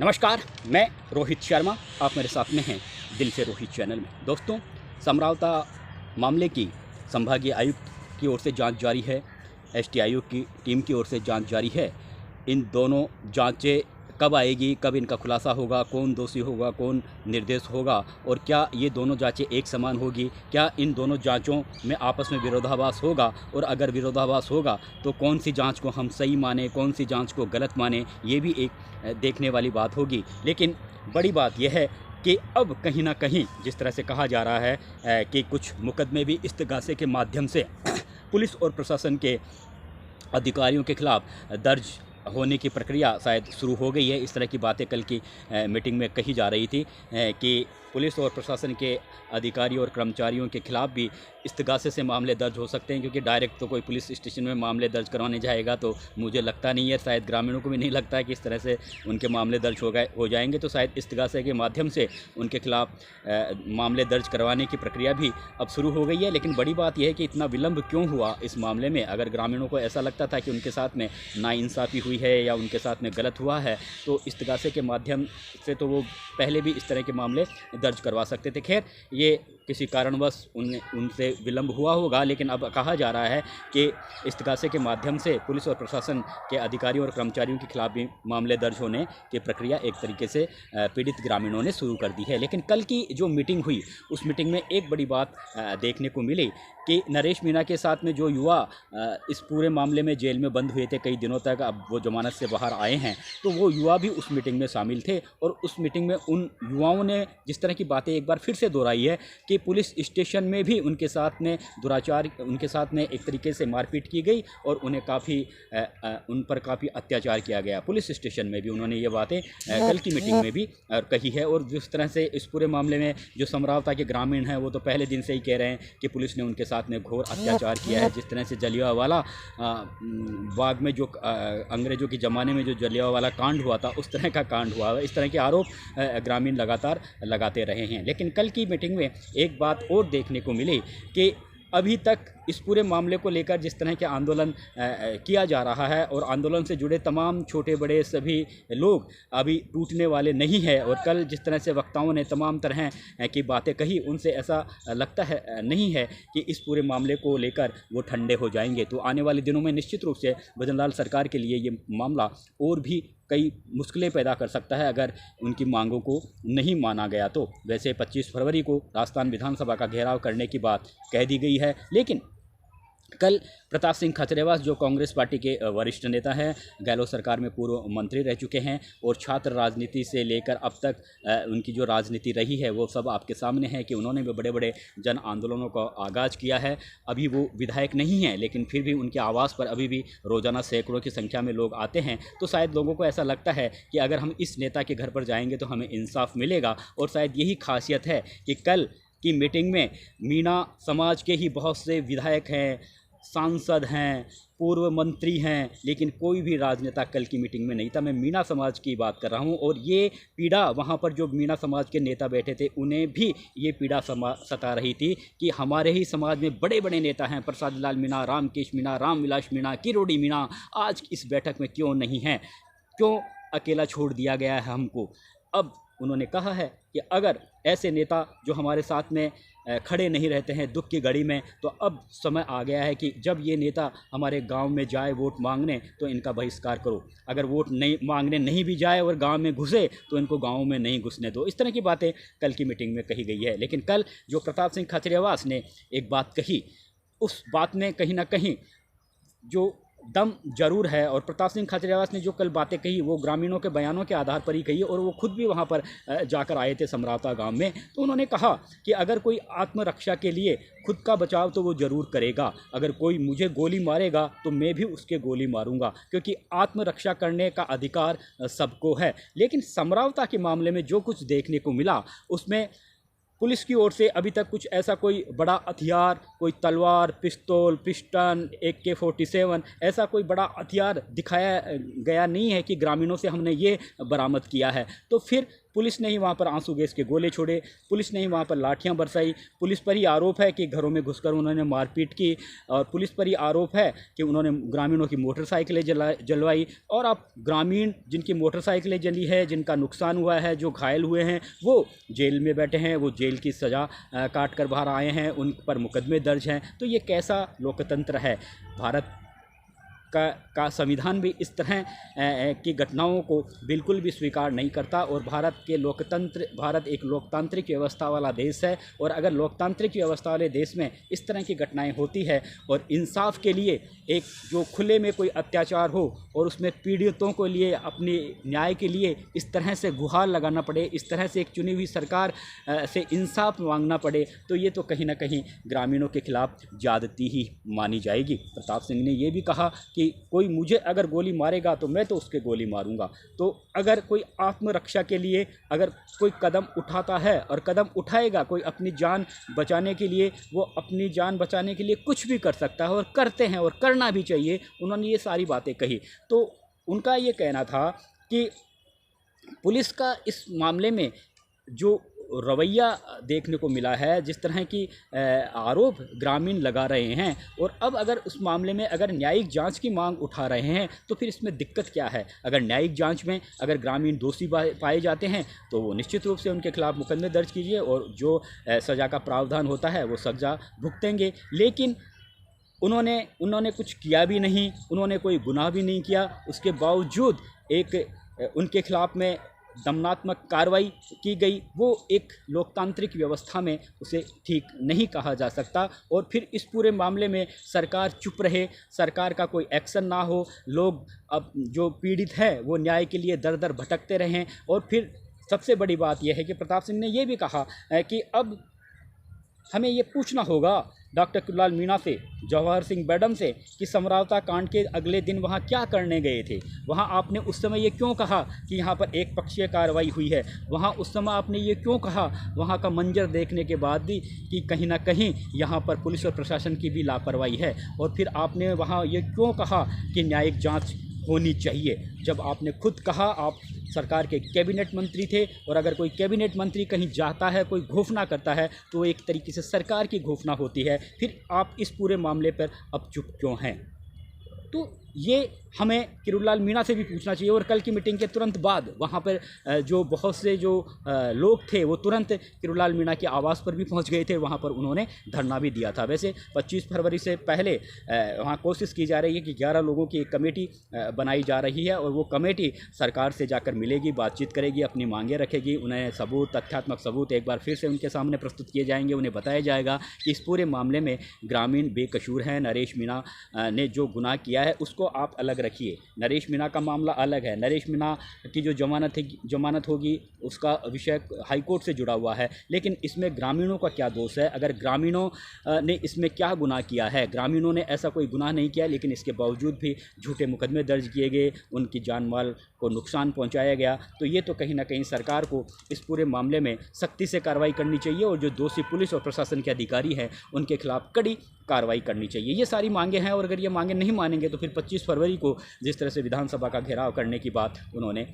नमस्कार, मैं रोहित शर्मा। आप मेरे साथ में हैं दिल से रोहित चैनल में। दोस्तों, समरावता मामले की संभागीय आयुक्त की ओर से जांच जारी है, एसटीआईओ की टीम की ओर से जांच जारी है। इन दोनों जांचें कब आएगी, कब इनका खुलासा होगा, कौन दोषी होगा, कौन निर्दोष होगा और क्या ये दोनों जांचें एक समान होगी, क्या इन दोनों जांचों में आपस में विरोधाभास होगा और अगर विरोधाभास होगा तो कौन सी जांच को हम सही माने, कौन सी जांच को गलत माने, ये भी एक देखने वाली बात होगी। लेकिन बड़ी बात यह है कि अब कहीं ना कहीं जिस तरह से कहा जा रहा है कि कुछ मुकदमे भी इस्तिगासे के माध्यम से पुलिस और प्रशासन के अधिकारियों के खिलाफ दर्ज होने की प्रक्रिया शायद शुरू हो गई है। इस तरह की बातें कल की मीटिंग में कही जा रही थी कि पुलिस और प्रशासन के अधिकारियों और कर्मचारियों के खिलाफ भी इस्तिगासे से मामले दर्ज हो सकते हैं, क्योंकि डायरेक्ट तो कोई पुलिस स्टेशन में मामले दर्ज करवाने जाएगा तो मुझे लगता नहीं है, शायद ग्रामीणों को भी नहीं लगता है कि इस तरह से उनके मामले दर्ज हो जाएंगे। तो शायद इस्तिगासे के माध्यम से उनके खिलाफ मामले दर्ज करवाने की प्रक्रिया भी अब शुरू हो गई है। लेकिन बड़ी बात यह है कि इतना विलंब क्यों हुआ इस मामले में। अगर ग्रामीणों को ऐसा लगता था कि उनके साथ में नाइंसाफ़ी हुई है या उनके साथ में गलत हुआ है तो इस्तिगासे के माध्यम से तो वो पहले भी इस तरह के मामले दर्ज करवा सकते थे। खैर, ये किसी कारणवश उनसे विलंब हुआ होगा, लेकिन अब कहा जा रहा है कि इस्तिगासे के माध्यम से पुलिस और प्रशासन के अधिकारियों और कर्मचारियों के खिलाफ भी मामले दर्ज होने की प्रक्रिया एक तरीके से पीड़ित ग्रामीणों ने शुरू कर दी है। लेकिन कल की जो मीटिंग हुई उस मीटिंग में एक बड़ी बात देखने को मिली कि नरेश मीणा के साथ में जो युवा इस पूरे मामले में जेल में बंद हुए थे कई दिनों तक, अब वो जमानत से बाहर आए हैं, तो वो युवा भी उस मीटिंग में शामिल थे। और उस मीटिंग में उन युवाओं ने जिस तरह की बातें एक बार फिर से दोहराई है कि पुलिस स्टेशन में भी उनके साथ में दुराचार, उनके साथ में एक तरीके से मारपीट की गई और उन्हें उन पर काफ़ी अत्याचार किया गया। पुलिस स्टेशन में भी उन्होंने ये बातें कल की मीटिंग में भी कही है। और जिस तरह से इस पूरे मामले में जो समरावता के ग्रामीण हैं वो तो पहले दिन से ही कह रहे हैं कि पुलिस ने उनके साथ में घोर अत्याचार किया है। जिस तरह से जलियांवाला बाग में जो अंग्रेज़ों के ज़माने में जो जलियांवाला कांड हुआ था उस तरह का कांड हुआ है, इस तरह के आरोप ग्रामीण लगातार लगाते रहे हैं। लेकिन कल की मीटिंग में एक बात और देखने को मिली कि अभी तक इस पूरे मामले को लेकर जिस तरह के आंदोलन किया जा रहा है और आंदोलन से जुड़े तमाम छोटे बड़े सभी लोग अभी टूटने वाले नहीं हैं। और कल जिस तरह से वक्ताओं ने तमाम तरह की बातें कही, उनसे ऐसा लगता है नहीं है कि इस पूरे मामले को लेकर वो ठंडे हो जाएंगे। तो आने वाले दिनों में निश्चित रूप से भजन लाल सरकार के लिए ये मामला और भी कई मुश्किलें पैदा कर सकता है अगर उनकी मांगों को नहीं माना गया तो। वैसे 25 फरवरी को राजस्थान विधानसभा का घेराव करने की बात कह दी गई है, लेकिन कल प्रताप सिंह खाचरियावास जो कांग्रेस पार्टी के वरिष्ठ नेता हैं, गहलोत सरकार में पूर्व मंत्री रह चुके हैं और छात्र राजनीति से लेकर अब तक उनकी जो राजनीति रही है वो सब आपके सामने है कि उन्होंने भी बड़े बड़े जन आंदोलनों का आगाज़ किया है। अभी वो विधायक नहीं हैं, लेकिन फिर भी उनके आवास पर अभी भी रोज़ाना सैकड़ों की संख्या में लोग आते हैं। तो शायद लोगों को ऐसा लगता है कि अगर हम इस नेता के घर पर जाएंगे तो हमें इंसाफ मिलेगा। और शायद यही खासियत है कि कल की मीटिंग में मीणा समाज के ही बहुत से विधायक हैं, सांसद हैं, पूर्व मंत्री हैं, लेकिन कोई भी राजनेता कल की मीटिंग में नहीं था। मैं मीणा समाज की बात कर रहा हूं। और ये पीड़ा वहां पर जो मीणा समाज के नेता बैठे थे उन्हें भी ये पीड़ा सता रही थी कि हमारे ही समाज में बड़े बड़े नेता हैं, प्रसाद लाल मीणा, रामकेश मीणा, रामविलास मीणा, किरोड़ी मीणा, आज इस बैठक में क्यों नहीं हैं, क्यों अकेला छोड़ दिया गया है हमको। अब उन्होंने कहा है कि अगर ऐसे नेता जो हमारे साथ में खड़े नहीं रहते हैं दुख की घड़ी में, तो अब समय आ गया है कि जब ये नेता हमारे गांव में जाए वोट मांगने तो इनका बहिष्कार करो। अगर वोट नहीं मांगने नहीं भी जाए और गांव में घुसे तो इनको गांव में नहीं घुसने दो। इस तरह की बातें कल की मीटिंग में कही गई है। लेकिन कल जो प्रताप सिंह खाचरियावास ने एक बात कही, उस बात में कहीं ना कहीं जो दम जरूर है। और प्रताप सिंह खाचरियावास ने जो कल बातें कही वो ग्रामीणों के बयानों के आधार पर ही कही और वो खुद भी वहाँ पर जाकर आए थे समरावता गांव में। तो उन्होंने कहा कि अगर कोई आत्मरक्षा के लिए खुद का बचाव तो वो ज़रूर करेगा, अगर कोई मुझे गोली मारेगा तो मैं भी उसके गोली मारूंगा, क्योंकि आत्मरक्षा करने का अधिकार सबको है। लेकिन समरावता के मामले में जो कुछ देखने को मिला उसमें पुलिस की ओर से अभी तक कुछ ऐसा कोई बड़ा हथियार, कोई तलवार, पिस्तौल, पिस्टन, AK-47 ऐसा कोई बड़ा हथियार दिखाया गया नहीं है कि ग्रामीणों से हमने ये बरामद किया है। तो फिर पुलिस ने ही वहाँ पर आंसू गैस के गोले छोड़े, पुलिस ने ही वहाँ पर लाठियाँ बरसाई, पुलिस पर ही आरोप है कि घरों में घुसकर उन्होंने मारपीट की, और पुलिस पर ही आरोप है कि उन्होंने ग्रामीणों की मोटरसाइकिलें जलवाई। और अब ग्रामीण जिनकी मोटरसाइकिलें जली है, जिनका नुकसान हुआ है, जो घायल हुए हैं, वो जेल में बैठे हैं, वो जेल की सज़ा काट कर बाहर आए हैं, उन पर मुकदमे दर्ज हैं। तो ये कैसा लोकतंत्र है? भारत का संविधान भी इस तरह की घटनाओं को बिल्कुल भी स्वीकार नहीं करता। और भारत एक लोकतांत्रिक व्यवस्था वाला देश है, और अगर लोकतांत्रिक व्यवस्था वाले देश में इस तरह की घटनाएं होती है और इंसाफ के लिए एक जो खुले में कोई अत्याचार हो और उसमें पीड़ितों को लिए अपने न्याय के लिए इस तरह से गुहार लगाना पड़े, इस तरह से एक चुनी हुई सरकार से इंसाफ मांगना पड़े, तो ये तो कहीं ना कहीं ग्रामीणों के खिलाफ ज़्यादती ही मानी जाएगी। प्रताप सिंह ने ये भी कहा कि कोई मुझे अगर गोली मारेगा तो मैं तो उसके गोली मारूंगा। तो अगर कोई आत्मरक्षा के लिए अगर कोई कदम उठाता है और कदम उठाएगा, कोई अपनी जान बचाने के लिए, वो अपनी जान बचाने के लिए कुछ भी कर सकता है और करते हैं और करना भी चाहिए। उन्होंने ये सारी बातें कही। तो उनका ये कहना था कि पुलिस का इस मामले में जो रवैया देखने को मिला है, जिस तरह की आरोप ग्रामीण लगा रहे हैं, और अब अगर उस मामले में अगर न्यायिक जांच की मांग उठा रहे हैं, तो फिर इसमें दिक्कत क्या है? अगर न्यायिक जांच में अगर ग्रामीण दोषी पाए जाते हैं तो वो निश्चित रूप से उनके खिलाफ मुकदमे दर्ज कीजिए और जो सज़ा का प्रावधान होता है वो सज़ा भुगतेंगे। लेकिन उन्होंने कुछ किया भी नहीं, उन्होंने कोई गुनाह भी नहीं किया, उसके बावजूद उनके खिलाफ में दमनात्मक कार्रवाई की गई। वो एक लोकतांत्रिक व्यवस्था में उसे ठीक नहीं कहा जा सकता। और फिर इस पूरे मामले में सरकार चुप रहे, सरकार का कोई एक्शन ना हो, लोग अब जो पीड़ित है वो न्याय के लिए दर दर भटकते रहें। और फिर सबसे बड़ी बात यह है कि प्रताप सिंह ने यह भी कहा कि अब हमें ये पूछना होगा डॉक्टर किरोड़ीलाल मीणा से, जवाहर सिंह मैडम से, कि समरावता कांड के अगले दिन वहाँ क्या करने गए थे? वहाँ आपने उस समय ये क्यों कहा कि यहाँ पर एक पक्षीय कार्रवाई हुई है? वहाँ उस समय आपने ये क्यों कहा, वहाँ का मंजर देखने के बाद भी, कि कहीं ना कहीं यहाँ पर पुलिस और प्रशासन की भी लापरवाही है? और फिर आपने वहाँ ये क्यों कहा कि न्यायिक जाँच होनी चाहिए, जब आपने खुद कहा, आप सरकार के कैबिनेट मंत्री थे, और अगर कोई कैबिनेट मंत्री कहीं जाता है, कोई घोषणा करता है, तो एक तरीके से सरकार की घोषणा होती है। फिर आप इस पूरे मामले पर अब चुप क्यों हैं? तो ये हमें किरोड़ीलाल मीणा से भी पूछना चाहिए। और कल की मीटिंग के तुरंत बाद वहाँ पर जो बहुत से जो लोग थे वो तुरंत किरोड़ीलाल मीणा के आवास पर भी पहुँच गए थे, वहाँ पर उन्होंने धरना भी दिया था। वैसे 25 फरवरी से पहले वहाँ कोशिश की जा रही है कि 11 लोगों की एक कमेटी बनाई जा रही है, और वो कमेटी सरकार से जाकर मिलेगी, बातचीत करेगी, अपनी मांगें रखेगी, उन्हें सबूत, तथ्यात्मक सबूत एक बार फिर से उनके सामने प्रस्तुत किए जाएंगे। उन्हें बताया जाएगा कि इस पूरे मामले में ग्रामीण बेकसूर हैं, नरेश मीणा ने जो गुनाह किया है उसको आप अलग रखिए। नरेश मीणा का मामला अलग है, नरेश मीणा की जो जमानत होगी उसका विषय हाई कोर्ट से जुड़ा हुआ है। लेकिन इसमें ग्रामीणों का क्या दोष है? अगर ग्रामीणों ने इसमें क्या गुनाह किया है? ग्रामीणों ने ऐसा कोई गुनाह नहीं किया, लेकिन इसके बावजूद भी झूठे मुकदमे दर्ज किए गए, उनकी जान माल को नुकसान पहुंचाया गया। तो ये तो कहीं ना कहीं सरकार को इस पूरे मामले में सख्ती से कार्रवाई करनी चाहिए, और जो दोषी पुलिस और प्रशासन के अधिकारी हैं उनके खिलाफ कड़ी कार्रवाई करनी चाहिए। ये सारी मांगे हैं, और अगर ये मांगे नहीं मानेंगे तो फिर 25 फरवरी को जिस तरह से विधानसभा का घेराव करने की बात उन्होंने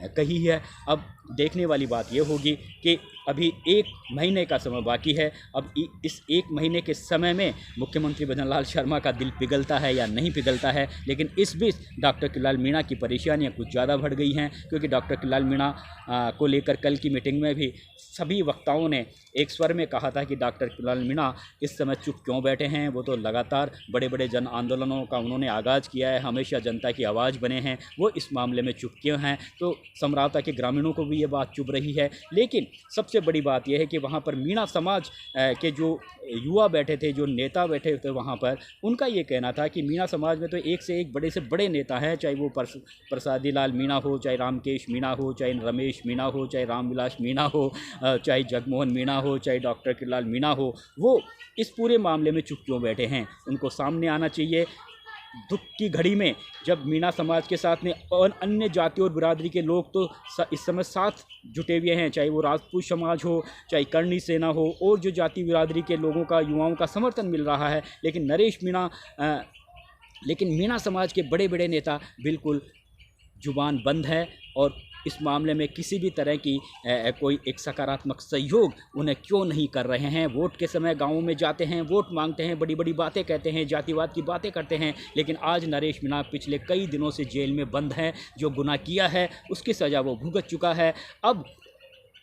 कही है। अब देखने वाली बात ये होगी कि अभी 1 महीने का समय बाकी है। अब इस 1 महीने के समय में मुख्यमंत्री भजनलाल शर्मा का दिल पिघलता है या नहीं पिघलता है। लेकिन इस बीच डॉक्टर किरोड़ीलाल मीणा की परेशानियां कुछ ज़्यादा बढ़ गई हैं, क्योंकि डॉक्टर किरोड़ीलाल मीणा को लेकर कल की मीटिंग में भी सभी वक्ताओं ने एक स्वर में कहा था कि डॉक्टर किरोड़ीलाल मीणा इस समय चुप क्यों बैठे हैं? वो तो लगातार बड़े बड़े जन आंदोलनों का उन्होंने आगाज़ किया है, हमेशा जनता की आवाज़ बने हैं, वो इस मामले में चुप क्यों हैं? तो समरावता के ग्रामीणों को भी ये बात चुभ रही है। लेकिन सबसे बड़ी बात यह है कि वहाँ पर मीणा समाज के जो युवा बैठे थे, जो नेता बैठे थे वहाँ पर, उनका ये कहना था कि मीणा समाज में तो एक से एक बड़े से बड़े नेता हैं, चाहे वो प्रसादी लाल मीणा हो, चाहे रामकेश मीणा हो, चाहे रमेश मीणा हो, चाहे रामविलास मीणा हो, चाहे जगमोहन मीणा हो, चाहे डॉक्टर किरोड़ीलाल मीणा हो, वो इस पूरे मामले में चुप क्यों बैठे हैं? उनको सामने आना चाहिए। दुख की घड़ी में जब मीणा समाज के साथ में और अन्य जाति और बिरादरी के लोग तो इस समय साथ जुटे हुए हैं, चाहे वो राजपूत समाज हो, चाहे करणी सेना हो, और जो जाति बिरादरी के लोगों का, युवाओं का समर्थन मिल रहा है। लेकिन मीणा समाज के बड़े बड़े नेता बिल्कुल जुबान बंद है, और इस मामले में किसी भी तरह की कोई एक सकारात्मक सहयोग उन्हें क्यों नहीं कर रहे हैं। वोट के समय गाँवों में जाते हैं, वोट मांगते हैं, बड़ी बड़ी बातें कहते हैं, जातिवाद की बातें करते हैं, लेकिन आज नरेश मीणा पिछले कई दिनों से जेल में बंद हैं। जो गुनाह किया है उसकी सज़ा वो भुगत चुका है। अब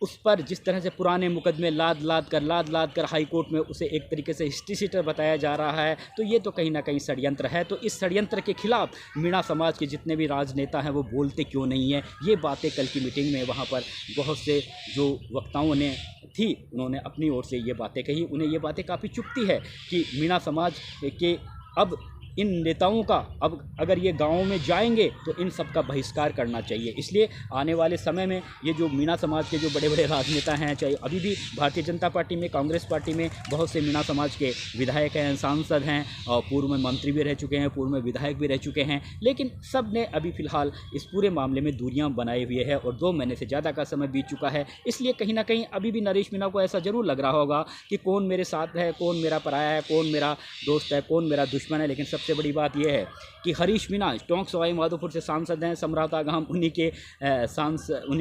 उस पर जिस तरह से पुराने मुकदमे लाद लाद कर हाई कोर्ट में उसे एक तरीके से हिस्ट्री शीटर बताया जा रहा है, तो ये तो कहीं ना कहीं षड्यंत्र है। तो इस षड्यंत्र के खिलाफ मीणा समाज के जितने भी राजनेता हैं वो बोलते क्यों नहीं हैं। ये बातें कल की मीटिंग में वहाँ पर बहुत से जो वक्ताओं ने थी उन्होंने अपनी ओर से ये बातें कही। उन्हें ये बातें काफ़ी चुभती है कि मीणा समाज के अब इन नेताओं का अब अगर ये गाँव में जाएंगे तो इन सब का बहिष्कार करना चाहिए। इसलिए आने वाले समय में ये जो मीणा समाज के जो बड़े बड़े राजनेता हैं, चाहे अभी भी भारतीय जनता पार्टी में, कांग्रेस पार्टी में बहुत से मीणा समाज के विधायक हैं, सांसद हैं और पूर्व में मंत्री भी रह चुके हैं, पूर्व में विधायक भी रह चुके हैं, लेकिन सब ने अभी फ़िलहाल इस पूरे मामले में दूरियाँ बनाए हुए है और 2 महीने से ज़्यादा का समय बीत चुका है। इसलिए कहीं ना कहीं अभी भी नरेश मीणा को ऐसा ज़रूर लग रहा होगा कि कौन मेरे साथ है, कौन मेरा पराया है, कौन मेरा दोस्त है, कौन मेरा दुश्मन है। लेकिन सबसे बड़ी बात यह है कि हरीश मीणा टोंक सवाई माधोपुर से सांसद हैं, समरावता गांव उन्हीं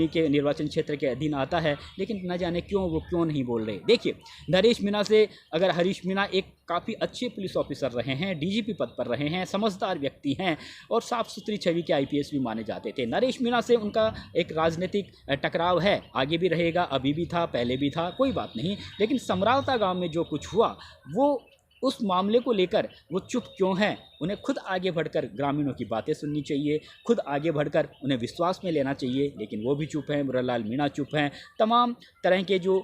के निर्वाचन क्षेत्र के अधीन आता है, लेकिन न जाने वो क्यों नहीं बोल रहे। देखिए, नरेश मीणा से अगर हरीश मीणा एक काफ़ी अच्छे पुलिस ऑफिसर रहे हैं, डीजीपी पद पर रहे हैं, समझदार व्यक्ति हैं और साफ़ सुथरी छवि के आईपीएस भी माने जाते थे। नरेश मीणा से उनका एक राजनीतिक टकराव है, आगे भी रहेगा, अभी भी था, पहले भी था, कोई बात नहीं। लेकिन समरावता गांव में जो कुछ हुआ वो उस मामले को लेकर वो चुप क्यों हैं। उन्हें खुद आगे बढ़कर ग्रामीणों की बातें सुननी चाहिए, खुद आगे बढ़कर उन्हें विश्वास में लेना चाहिए, लेकिन वो भी चुप हैं। मुरारलाल मीणा चुप हैं, तमाम तरह के जो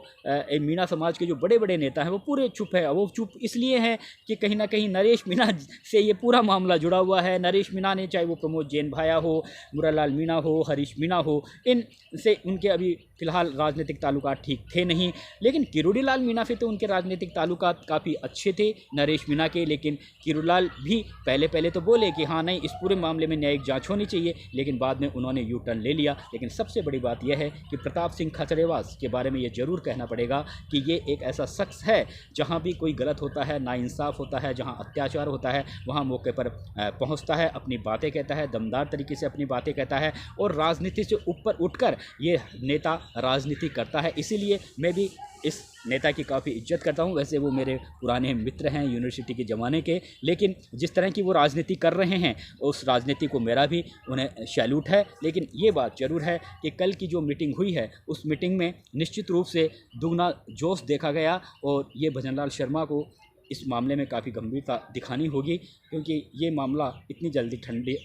मीणा समाज के जो बड़े बड़े नेता हैं वो पूरे चुप है। वो चुप इसलिए हैं कि कहीं ना कहीं नरेश मीणा से ये पूरा मामला जुड़ा हुआ है। नरेश मीणा ने, चाहे वो प्रमोद जैन भाया हो, मुरारलाल मीणा हो, हरीश मीणा हो, इन से उनके अभी फ़िलहाल राजनीतिक ताल्लुकात ठीक थे नहीं, लेकिन किरोड़ीलाल मीणा से तो उनके राजनीतिक ताल्लुकात काफ़ी अच्छे थे नरेश मीणा के। लेकिन किरोड़ीलाल भी पहले तो बोले कि हाँ नहीं, इस पूरे मामले में न्यायिक जांच होनी चाहिए, लेकिन बाद में उन्होंने यू टर्न ले लिया। लेकिन सबसे बड़ी बात यह है कि प्रताप सिंह खचरेवास के बारे में ये ज़रूर कहना पड़ेगा कि ये एक ऐसा शख्स है जहाँ भी कोई गलत होता है, नाइंसाफ़ होता है, जहाँ अत्याचार होता है, वहाँ मौके पर पहुँचता है, अपनी बातें कहता है, दमदार तरीके से अपनी बातें कहता है और राजनीति से ऊपर उठकर ये नेता राजनीति करता है। इसीलिए मैं भी इस नेता की काफ़ी इज्जत करता हूं। वैसे वो मेरे पुराने मित्र हैं यूनिवर्सिटी के ज़माने के, लेकिन जिस तरह की वो राजनीति कर रहे हैं उस राजनीति को मेरा भी उन्हें सैल्यूट है। लेकिन ये बात ज़रूर है कि कल की जो मीटिंग हुई है उस मीटिंग में निश्चित रूप से दुगना जोश देखा गया और ये भजनलाल शर्मा को इस मामले में काफ़ी गंभीरता दिखानी होगी, क्योंकि ये मामला इतनी जल्दी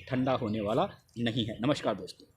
ठंडा होने वाला नहीं है। नमस्कार दोस्तों।